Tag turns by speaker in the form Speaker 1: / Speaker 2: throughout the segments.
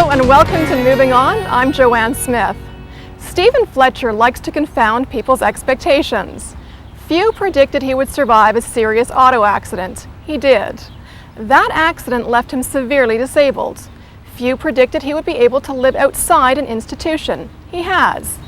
Speaker 1: Hello and welcome to Moving On. I'm Joanne Smith. Stephen Fletcher likes to confound people's expectations. Few predicted he would survive a serious auto accident. He did. That accident left him severely disabled. Few predicted he would be able to live outside an institution. He has.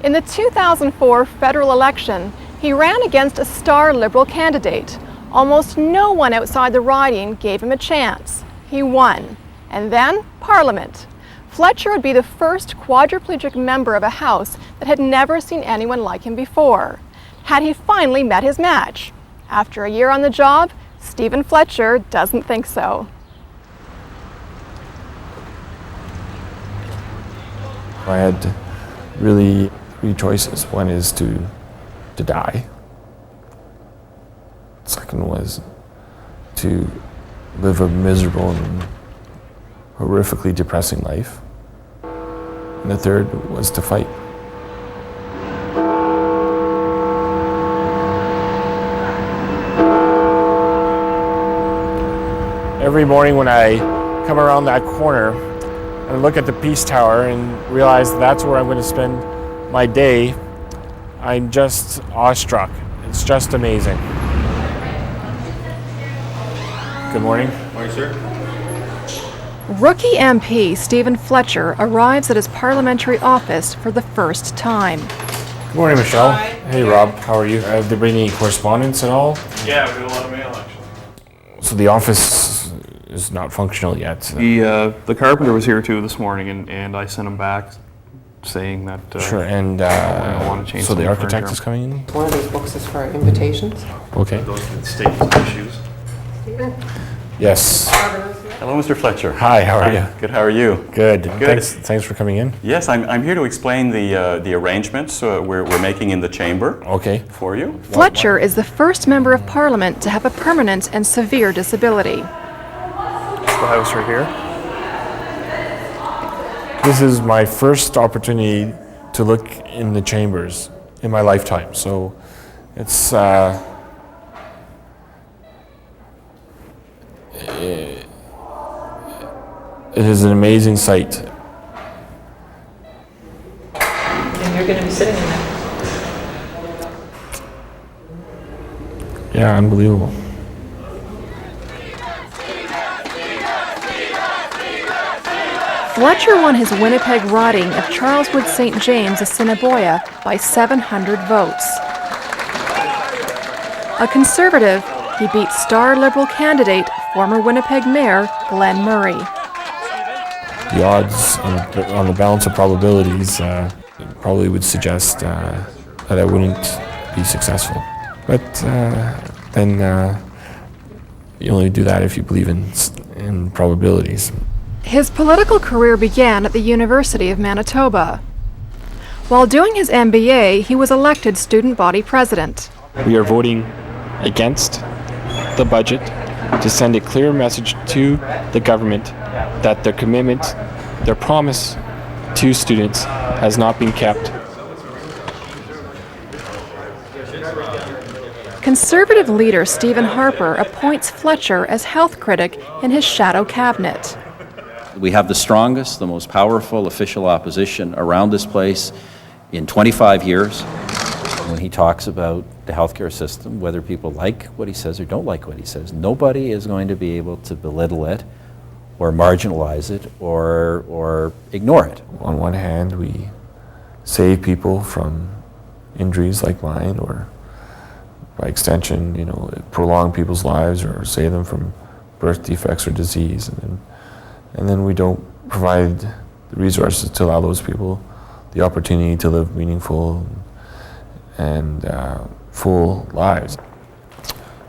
Speaker 1: In the 2004 federal election, he ran against a star Liberal candidate. Almost no one outside the riding gave him a chance. He won. And then, Parliament. Fletcher would be the first quadriplegic member of a House that had never seen anyone like him before. Had he finally met his match? After a year on the job, Stephen Fletcher doesn't think so.
Speaker 2: I had really three choices. One is to die. The second was to live a miserable and horrifically depressing life. And the third was to fight. Every morning when I come around that corner and look at the Peace Tower and realize that's where I'm going to spend my day, I'm just awestruck. It's just amazing. Good morning.
Speaker 3: Morning, sir.
Speaker 1: Rookie MP Stephen Fletcher arrives at his parliamentary office for the first time.
Speaker 2: Good morning, Michelle.
Speaker 3: Hi.
Speaker 2: Hey, Rob. How are you? Have there been any correspondence at all?
Speaker 3: Yeah, we got a lot of mail, actually.
Speaker 2: So the office is not functional yet.
Speaker 3: The carpenter was here too this morning, and I sent him back saying that.
Speaker 2: Sure, and
Speaker 3: I want to change
Speaker 2: so the
Speaker 3: some
Speaker 2: architect
Speaker 3: furniture.
Speaker 2: is coming in?
Speaker 4: One of these books is for invitations.
Speaker 2: Okay.
Speaker 3: Those statements issues.
Speaker 2: Yes.
Speaker 5: Hello, Mr. Fletcher.
Speaker 2: Hi, how are you?
Speaker 5: Good, how are you?
Speaker 2: Good.
Speaker 5: Good.
Speaker 2: Thanks for coming in.
Speaker 5: Yes, I'm here to explain the arrangements we're making in the chamber
Speaker 2: Okay.
Speaker 5: for you.
Speaker 1: Fletcher is the first member of Parliament to have a permanent and severe disability.
Speaker 3: It's the house right here.
Speaker 2: This is my first opportunity to look in the chambers in my lifetime, so it's it is an amazing sight.
Speaker 4: And you're going to be sitting in there.
Speaker 2: Yeah, unbelievable.
Speaker 1: Fletcher won his Winnipeg riding of Charleswood St. James Assiniboia by 700 votes. A Conservative, he beat star Liberal candidate, former Winnipeg Mayor Glenn Murray.
Speaker 2: The odds on the balance of probabilities probably would suggest that I wouldn't be successful. But then you only do that if you believe in probabilities.
Speaker 1: His political career began at the University of Manitoba. While doing his MBA, he was elected student body president.
Speaker 6: We are voting against the budget to send a clear message to the government that their commitment, their promise to students has not been kept.
Speaker 1: Conservative leader Stephen Harper appoints Fletcher as health critic in his shadow cabinet.
Speaker 7: We have the strongest, the most powerful official opposition around this place in 25 years. When he talks about the healthcare system, whether people like what he says or don't like what he says, nobody is going to be able to belittle it or marginalize it or ignore it.
Speaker 2: On one hand, we save people from injuries like mine, or by extension, prolong people's lives or save them from birth defects or disease. And then we don't provide the resources to allow those people the opportunity to live meaningful and full lives.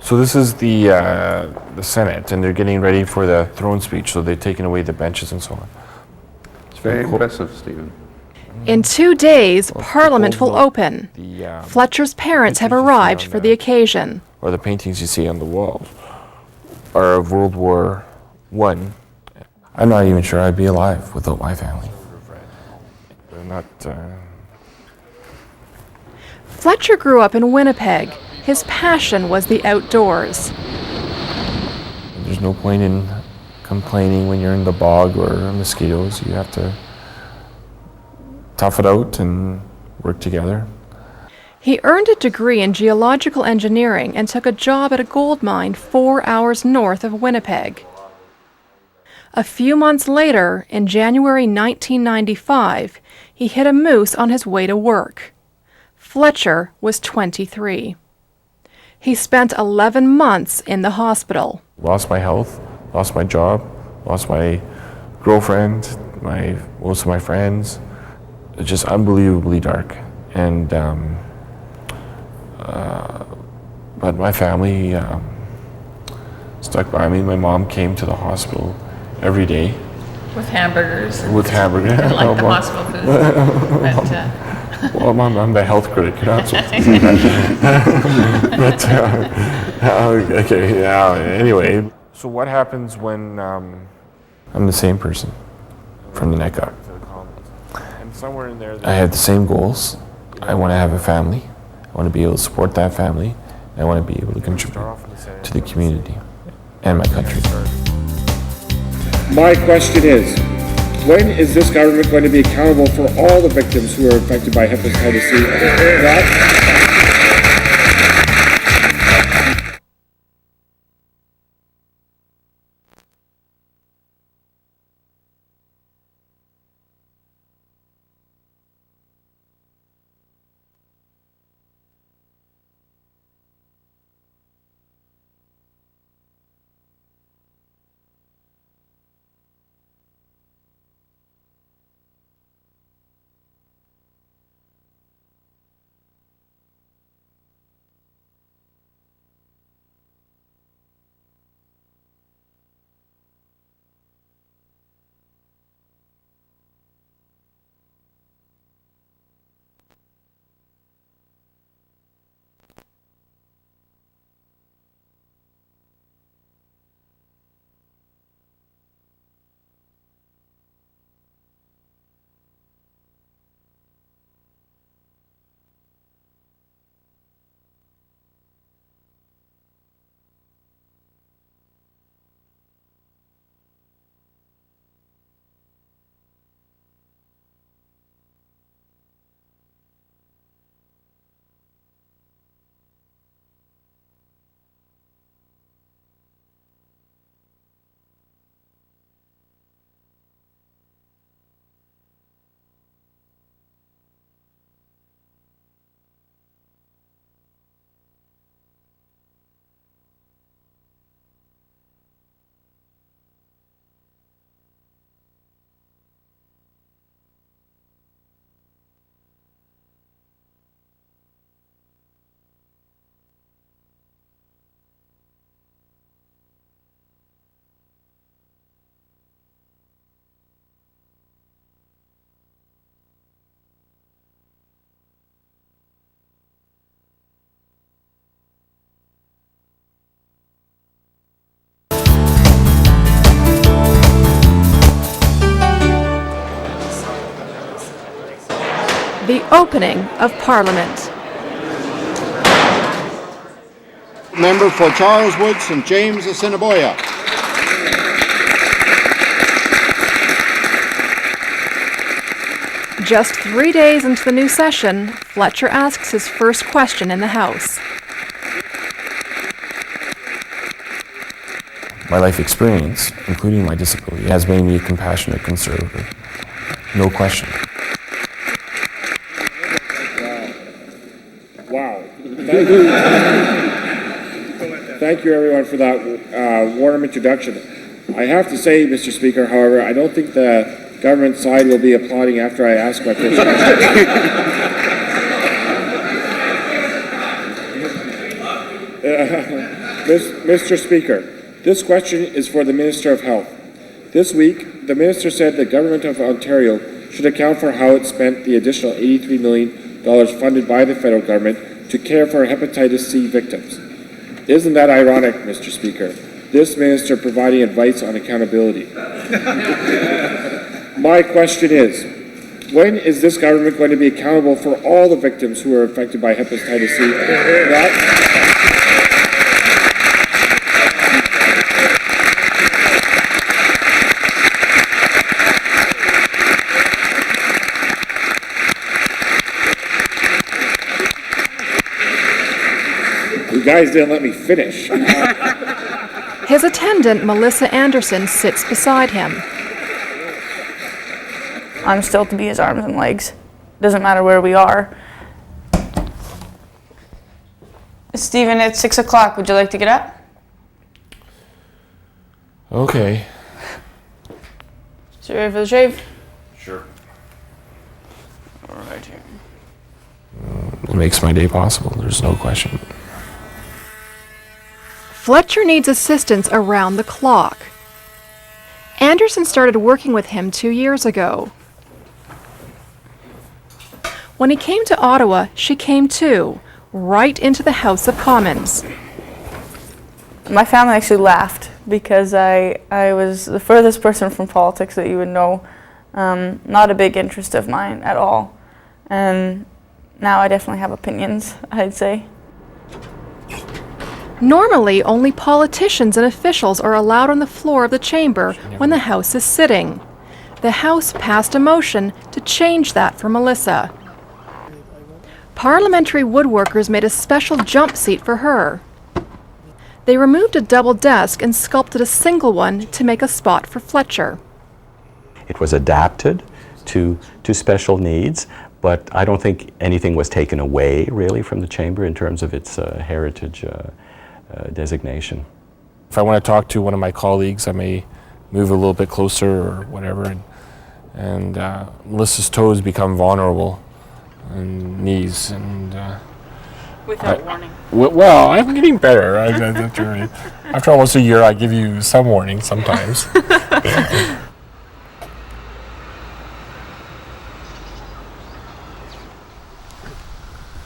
Speaker 2: So this is the Senate, and they're getting ready for the throne speech, so they've taken away the benches and so on.
Speaker 8: It's very impressive, Stephen.
Speaker 1: In 2 days, Parliament will open. Fletcher's parents have arrived for the occasion.
Speaker 2: Or the paintings you see on the wall are of World War I. I'm not even sure I'd be alive without my family. They're not...
Speaker 1: Fletcher grew up in Winnipeg. His passion was the outdoors.
Speaker 2: There's no point in complaining when you're in the bog or mosquitoes. You have to tough it out and work together.
Speaker 1: He earned a degree in geological engineering and took a job at a gold mine 4 hours north of Winnipeg. A few months later, in January 1995, he hit a moose on his way to work. Fletcher was 23. He spent 11 months in the hospital.
Speaker 2: Lost my health, lost my job, lost my girlfriend, most of my friends. It's just unbelievably dark. And but my family stuck by me. My mom came to the hospital every day.
Speaker 4: With hamburgers.
Speaker 2: With hamburgers.
Speaker 4: Like the hospital food. But,
Speaker 2: well, I'm the health critic, you're not supposed to say that. But, okay, yeah, anyway. So what happens when I'm the same person from the neck up? I have the same goals. I want to have a family. I want to be able to support that family. And I want to be able to contribute to the community and my country.
Speaker 9: My question is, when is this government going to be accountable for all the victims who are infected by hepatitis C?
Speaker 1: The opening of Parliament.
Speaker 10: Member for Charleswood, St. James, Assiniboia.
Speaker 1: Just 3 days into the new session, Fletcher asks his first question in the House.
Speaker 2: My life experience, including my disability, has made me a compassionate conservative. No question.
Speaker 9: Wow. Thank you, everyone, for that warm introduction. I have to say, Mr. Speaker, however, I don't think the government side will be applauding after I ask my first question. Mr. Speaker, this question is for the Minister of Health. This week, the Minister said the Government of Ontario should account for how it spent the additional $83 million funded by the federal government to care for hepatitis C victims. Isn't that ironic, Mr. Speaker? This minister providing advice on accountability. My question is, when is this government going to be accountable for all the victims who are affected by hepatitis C? guys didn't let me finish.
Speaker 1: His attendant, Melissa Anderson, sits beside him.
Speaker 11: I'm still to be his arms and legs. Doesn't matter where we are. Stephen, it's 6 o'clock. Would you like to get up?
Speaker 2: Okay.
Speaker 11: So you ready for the shave?
Speaker 5: Sure.
Speaker 11: All right here.
Speaker 2: It makes my day possible, there's no question.
Speaker 1: Fletcher needs assistance around the clock. Anderson started working with him 2 years ago. When he came to Ottawa, she came too, right into the House of Commons.
Speaker 11: My family actually laughed because I was the furthest person from politics that you would know. Not a big interest of mine at all. And now I definitely have opinions, I'd say.
Speaker 1: Normally, only politicians and officials are allowed on the floor of the chamber when the House is sitting. The House passed a motion to change that for Melissa. Parliamentary woodworkers made a special jump seat for her. They removed a double desk and sculpted a single one to make a spot for Fletcher.
Speaker 12: It was adapted to special needs, but I don't think anything was taken away really from the chamber in terms of its heritage designation.
Speaker 2: If I want to talk to one of my colleagues, I may move a little bit closer or whatever, and Melissa's toes become vulnerable, and knees, and
Speaker 11: Without warning.
Speaker 2: Well, I'm getting better. After almost a year, I give you some warning sometimes.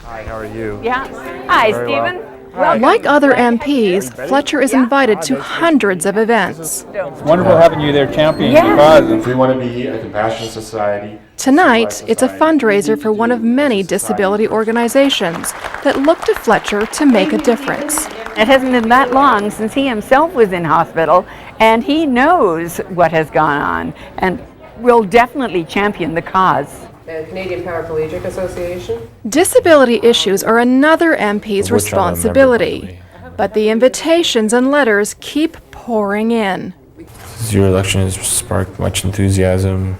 Speaker 2: Hi, how are you?
Speaker 13: Yeah. Hi,
Speaker 2: Very
Speaker 13: Stephen.
Speaker 2: well.
Speaker 1: Like other MPs, Fletcher is invited to hundreds of events.
Speaker 14: It's wonderful having you there championing the cause.
Speaker 2: If we want to be a compassionate society.
Speaker 1: Tonight, it's a fundraiser for one of many disability organizations that look to Fletcher to make a difference.
Speaker 13: It hasn't been that long since he himself was in hospital, and he knows what has gone on, and will definitely champion the cause.
Speaker 15: Canadian Paraplegic Association.
Speaker 1: Disability issues are another MP's responsibility, but the invitations and letters keep pouring in.
Speaker 2: Your election has sparked much enthusiasm,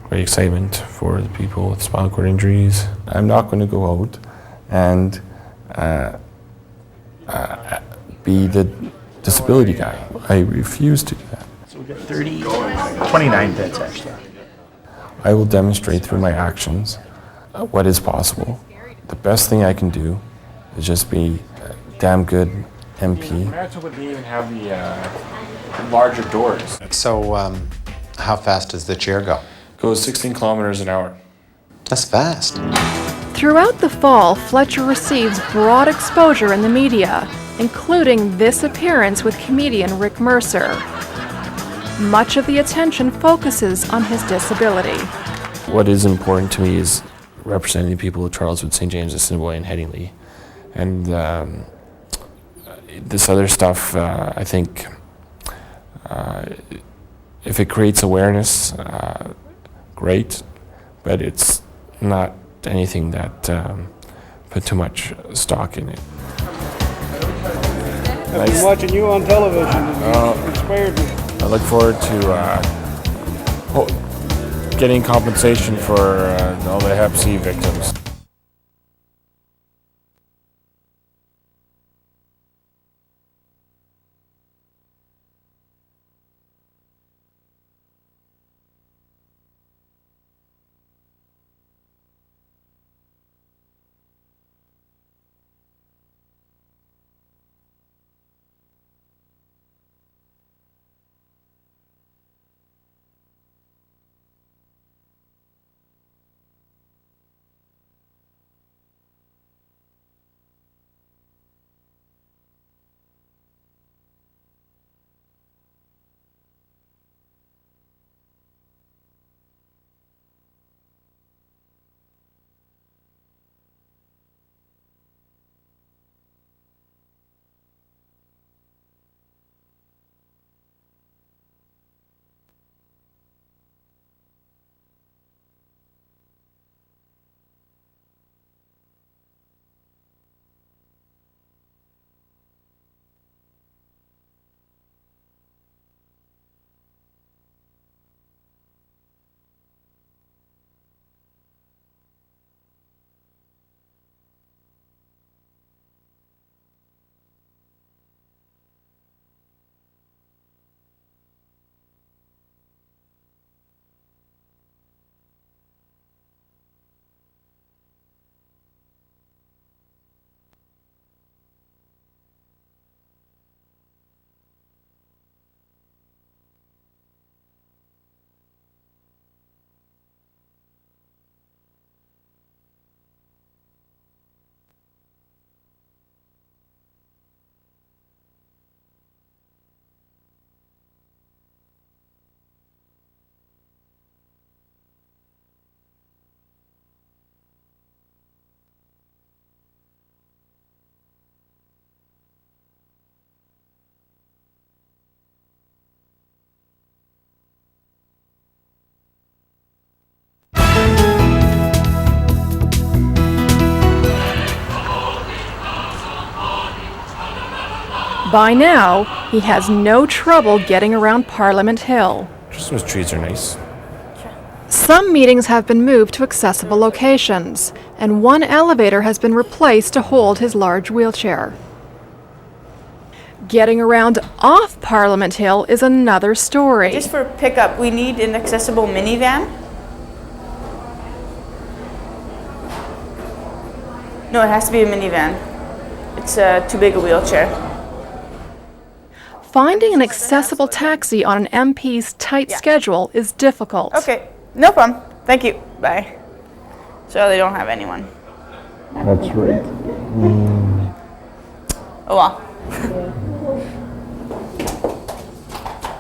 Speaker 2: great excitement for the people with spinal cord injuries. I'm not going to go out and be the disability guy. I refuse to do that.
Speaker 16: So we got 29 bits actually.
Speaker 2: I will demonstrate through my actions what is possible. The best thing I can do is just be a damn good MP.
Speaker 6: Manitoba didn't even have the larger doors.
Speaker 17: So, how fast does the chair go?
Speaker 2: Goes 16 kilometers an hour.
Speaker 17: That's fast.
Speaker 1: Throughout the fall, Fletcher receives broad exposure in the media, including this appearance with comedian Rick Mercier. Much of the attention focuses on his disability.
Speaker 2: What is important to me is representing the people of Charleswood, St. James, Assiniboine, and Headingley. And this other stuff, I think, if it creates awareness, great, but it's not anything that put too much stock in it.
Speaker 18: I've been watching you on television, and it inspired me.
Speaker 2: I look forward to getting compensation for all the Hep C victims.
Speaker 1: By now, he has no trouble getting around Parliament Hill.
Speaker 2: Christmas trees are nice.
Speaker 1: Some meetings have been moved to accessible locations, and one elevator has been replaced to hold his large wheelchair. Getting around off Parliament Hill is another story.
Speaker 11: Just for pickup, we need an accessible minivan. No, it has to be a minivan. It's too big a wheelchair.
Speaker 1: Finding an accessible taxi on an MP's tight schedule is difficult.
Speaker 11: Okay, no problem. Thank you. Bye. So they don't have anyone.
Speaker 2: That's right.
Speaker 11: Oh well.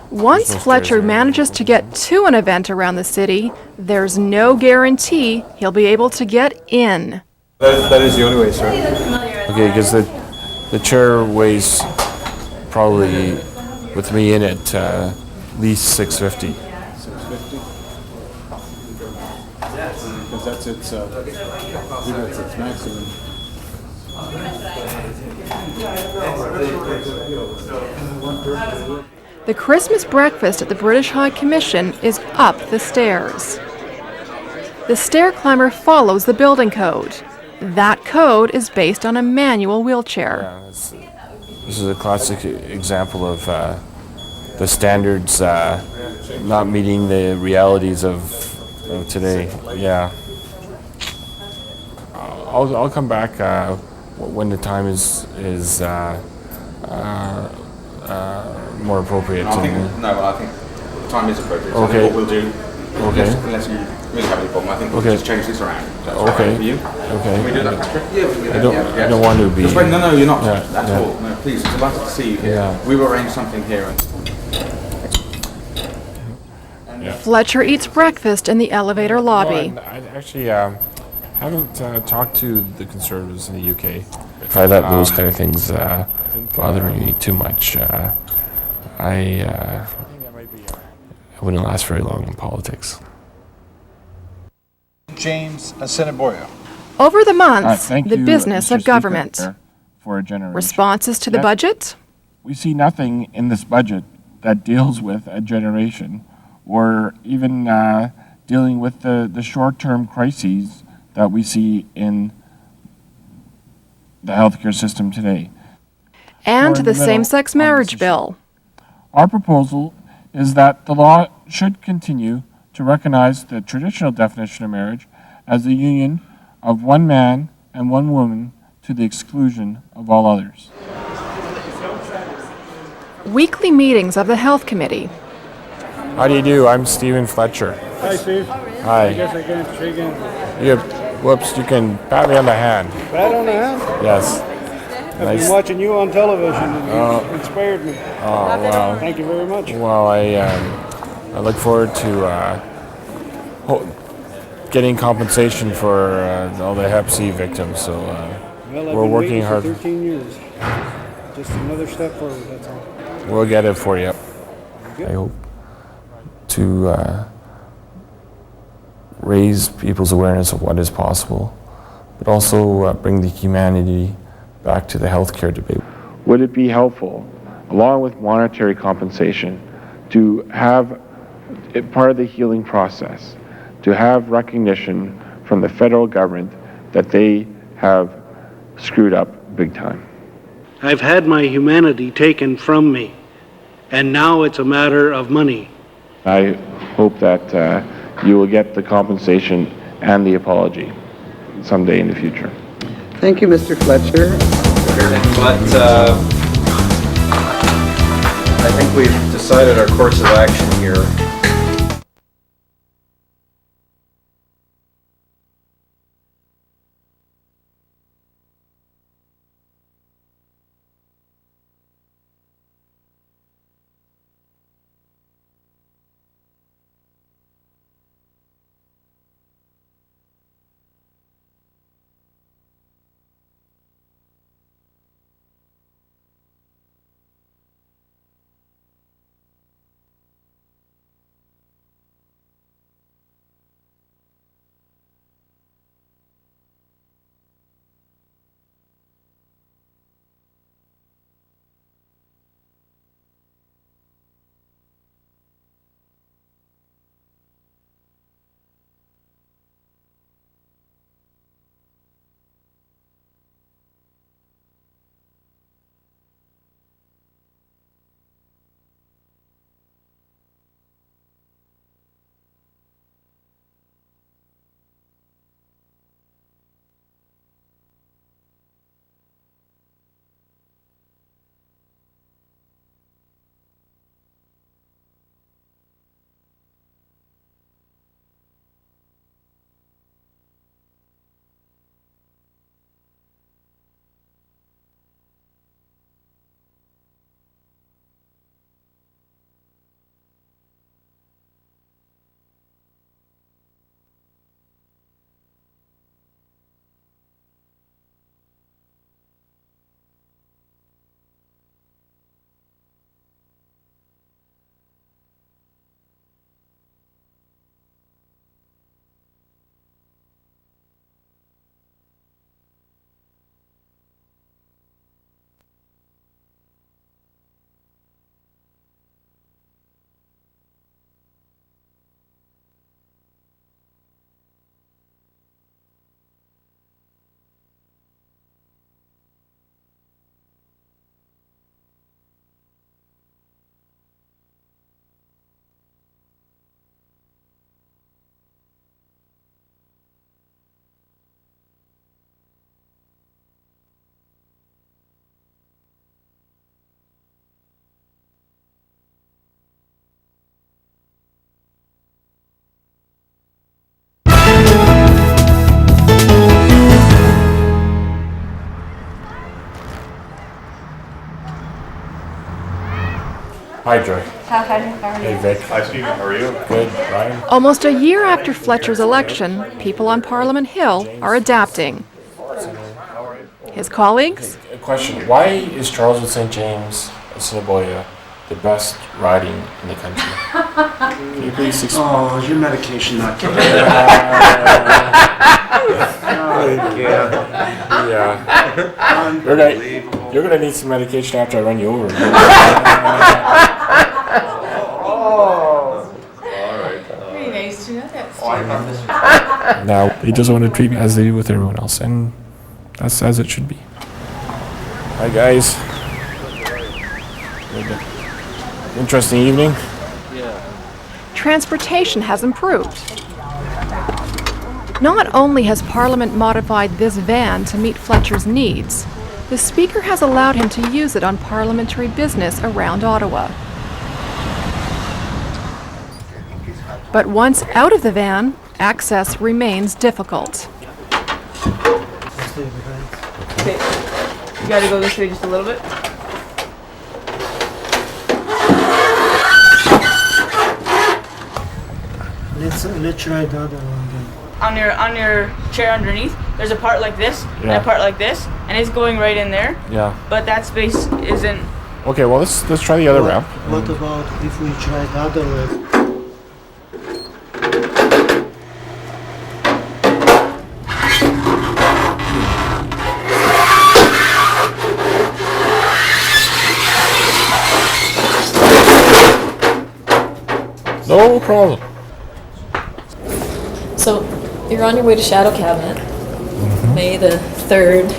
Speaker 1: Once Fletcher manages to get to an event around the city, there's no guarantee he'll be able to get in.
Speaker 2: That is the only way, sir. Okay, because the chair weighs probably, with me in it, at least 650.
Speaker 10: 650? Because that's its maximum.
Speaker 1: The Christmas breakfast at the British High Commission is up the stairs. The stair climber follows the building code. That code is based on a manual wheelchair.
Speaker 2: Yeah, this is a classic example of the standards not meeting the realities of today. Yeah. I'll come back when the time is more appropriate.
Speaker 8: No, I think time is appropriate.
Speaker 2: Okay.
Speaker 8: So I think what we'll do,
Speaker 2: okay.
Speaker 8: unless you really have any problem, I think we'll
Speaker 2: okay.
Speaker 8: just change this around. That's
Speaker 2: okay.
Speaker 8: Right for you.
Speaker 2: Okay.
Speaker 8: Can we do that, Patrick? Yeah, we can do that.
Speaker 2: I don't want to be.
Speaker 8: Just wait, no, you're not.
Speaker 2: Yeah,
Speaker 8: That's all. No, please. It's delighted to see you here.
Speaker 2: Yeah.
Speaker 8: We will arrange something here.
Speaker 1: Fletcher eats breakfast in the elevator lobby.
Speaker 2: No, I actually haven't talked to the Conservatives in the UK. If I let those kind of things bother me too much, I wouldn't last very long in politics.
Speaker 10: James Assiniboia.
Speaker 1: Over the months,
Speaker 14: Thank
Speaker 1: the
Speaker 14: you,
Speaker 1: business
Speaker 14: Mr.
Speaker 1: of government.
Speaker 14: Speaker, for a generation.
Speaker 1: Responses to the
Speaker 14: Yes.
Speaker 1: budget?
Speaker 14: We see nothing in this budget that deals with a generation or even dealing with the short-term crises that we see in the healthcare system today.
Speaker 1: And
Speaker 14: We're in
Speaker 1: the
Speaker 14: middle
Speaker 1: same-sex
Speaker 14: of
Speaker 1: marriage
Speaker 14: this
Speaker 1: bill.
Speaker 14: Our proposal is that the law should continue to recognize the traditional definition of marriage as the union of one man and one woman to the exclusion of all others.
Speaker 1: Weekly meetings of the Health Committee.
Speaker 2: How do you do? I'm Stephen Fletcher.
Speaker 18: Hi, Steve.
Speaker 2: Hi.
Speaker 18: I guess I can't shake hands.
Speaker 2: Whoops, you can pat me on the hand.
Speaker 18: Pat on the hand?
Speaker 2: Yes.
Speaker 18: I've been watching you on television and you inspired me.
Speaker 2: Oh, wow.
Speaker 18: Thank you very much.
Speaker 2: Well, I look forward to getting compensation for all the Hep C victims. So
Speaker 18: Well, I've
Speaker 2: we're
Speaker 18: been
Speaker 2: working
Speaker 18: waiting
Speaker 2: hard.
Speaker 18: for 13 years. Just another step forward, that's all.
Speaker 2: We'll get it for you. I hope to raise people's awareness of what is possible, but also bring the humanity back to the healthcare debate. Would it be helpful, along with monetary compensation, to have it part of the healing process, to have recognition from the federal government that they have screwed up big time?
Speaker 18: I've had my humanity taken from me, and now it's a matter of money.
Speaker 2: I hope that you will get the compensation and the apology someday in the future.
Speaker 19: Thank you, Mr. Fletcher.
Speaker 7: But I think we've decided our course of action here.
Speaker 2: Hi, Joy.
Speaker 11: Hi, how are you?
Speaker 2: Hey, Vic.
Speaker 3: Hi, Stephen. How are you?
Speaker 2: Good. Ryan?
Speaker 1: Almost a year after Fletcher's election, people on Parliament Hill are adapting. His colleagues?
Speaker 2: A question. Why is Charleswood St. James, Assiniboia, the best riding in the country? Can you please explain?
Speaker 16: Oh, your medication not kicking.
Speaker 2: Yeah. You're gonna need some medication after I run you over.
Speaker 4: Pretty nice to know that.
Speaker 2: Now, he doesn't want to treat me as they do with everyone else, and that's as it should be. Hi, guys. Interesting evening.
Speaker 1: Transportation has improved. Not only has Parliament modified this van to meet Fletcher's needs, the Speaker has allowed him to use it on parliamentary business around Ottawa. But once out of the van, access remains difficult.
Speaker 11: Okay. You gotta go this way just a little bit.
Speaker 16: Let's try the other one then.
Speaker 11: On your chair underneath, there's a part like this and a part like this, and it's going right in there.
Speaker 2: Yeah.
Speaker 11: But that space isn't.
Speaker 2: Okay, well let's try the other ramp.
Speaker 16: What about if we try the other way?
Speaker 2: No problem.
Speaker 20: So, you're on your way to Shadow Cabinet, May the 3rd.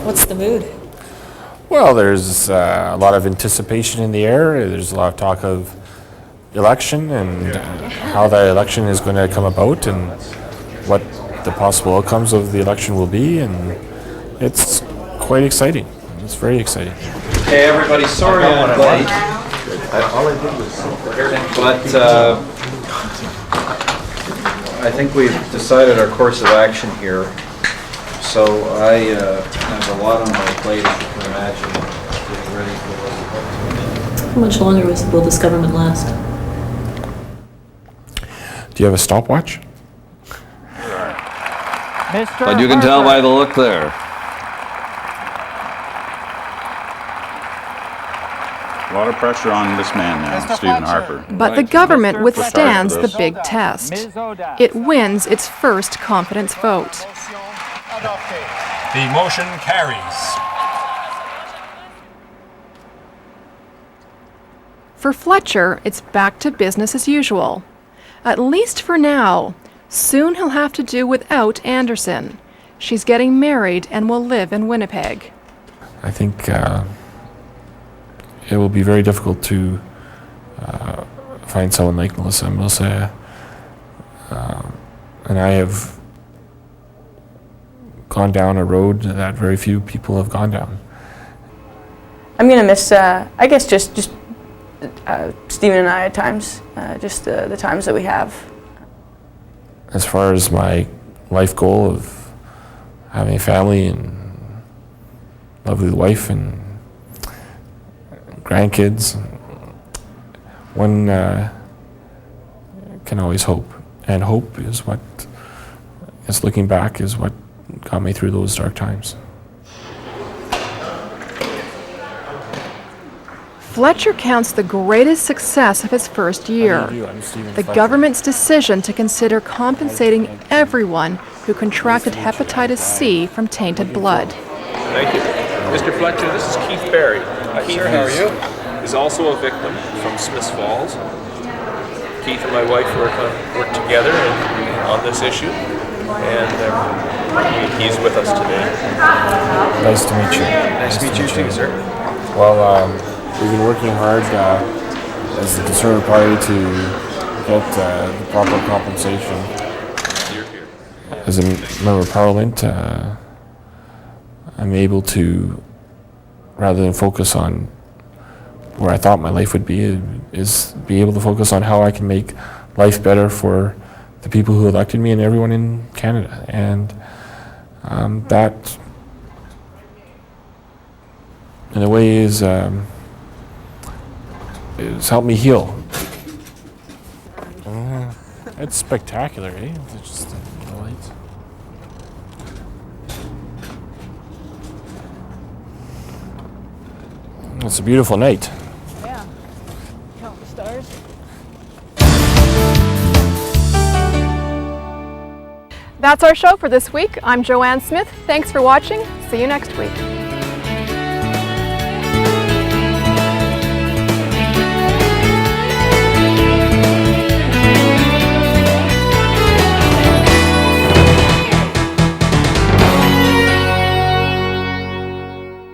Speaker 20: What's the mood?
Speaker 2: Well, there's a lot of anticipation in the air. There's a lot of talk of election and how the election is going to come about and what the possible outcomes of the election will be, and it's quite exciting. It's very exciting.
Speaker 7: Hey everybody, sorry I'm late.
Speaker 8: All I did was
Speaker 7: But I think we've decided our course of action here. So I have a lot on my plate, as you can imagine, getting ready for
Speaker 20: How much longer will this government last?
Speaker 2: Do you have a stopwatch?
Speaker 21: But you can tell by the look there.
Speaker 5: A lot of pressure on this man now, Stephen Harper.
Speaker 1: But the government withstands the big test. It wins its first confidence vote.
Speaker 22: The motion carries.
Speaker 1: For Fletcher, it's back to business as usual. At least for now. Soon he'll have to do without Anderson. She's getting married and will live in Winnipeg.
Speaker 2: I think it will be very difficult to find someone like Melissa. Melissa and I have gone down a road that very few people have gone down.
Speaker 11: I'm gonna miss, I guess, just Stephen and I at times, just the times that we have.
Speaker 2: As far as my life goal of having a family and lovely wife and grandkids, one can always hope. And hope is what, is looking back, is what got me through those dark times.
Speaker 1: Fletcher counts the greatest success of his first year, the government's decision to consider compensating everyone who contracted hepatitis C from tainted blood.
Speaker 23: Thank you. Mr. Fletcher, this is Keith Barry. Keith, how are you? Is also a victim from Smiths Falls. Keith and my wife work together on this issue, and he's with us today.
Speaker 2: Nice to meet you.
Speaker 23: Nice to meet you too, sir.
Speaker 2: Well, we've been working hard as the Conservative Party to get the proper compensation. As a member of Parliament, I'm able to, rather than focus on where I thought my life would be, is be able to focus on how I can make life better for the people who elected me and everyone in Canada. And that, in a way, is it's helped me heal. It's spectacular, eh? It's just the lights. It's a beautiful night.
Speaker 1: Yeah. Count the stars. That's our show for this week. I'm Joanne Smith. Thanks for watching. See you next week.